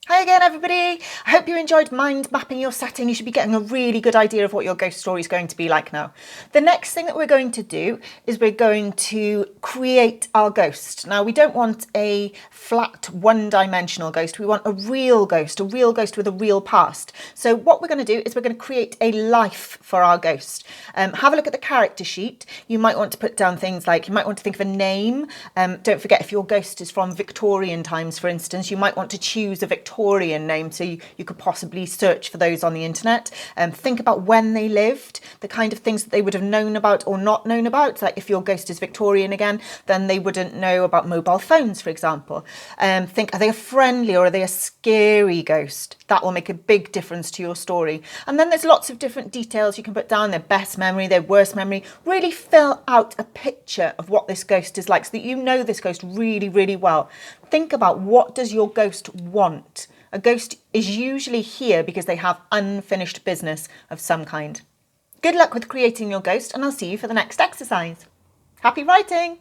Hi again, everybody. I hope you enjoyed mind mapping your setting. You should be getting a really good idea of what your ghost story is going to be like now. The next thing that we're going to do is we're going to create our ghost. Now, we don't want a flat one-dimensional ghost. We want a real ghost with a real past. So what we're going to do is we're going to create a life for our ghost. Have a look at the character sheet. You might want to put down things like, you might want to think of a name. Don't forget, if your ghost is from Victorian times, for instance, you might want to choose a Victorian name, so you could possibly search for those on the internet. Think about when they lived, the kind of things that they would have known about or not known about. Like if your ghost is Victorian again, then they wouldn't know about mobile phones, for example. Think, are they a friendly or are they a scary ghost? That will make a big difference to your story. And then there's lots of different details you can put down: their best memory, their worst memory. Really fill out a picture of what this ghost is like so that you know this ghost really, really well. Think about, what does your ghost want? A ghost is usually here because they have unfinished business of some kind. Good luck with creating your ghost, and I'll see you for the next exercise. Happy writing!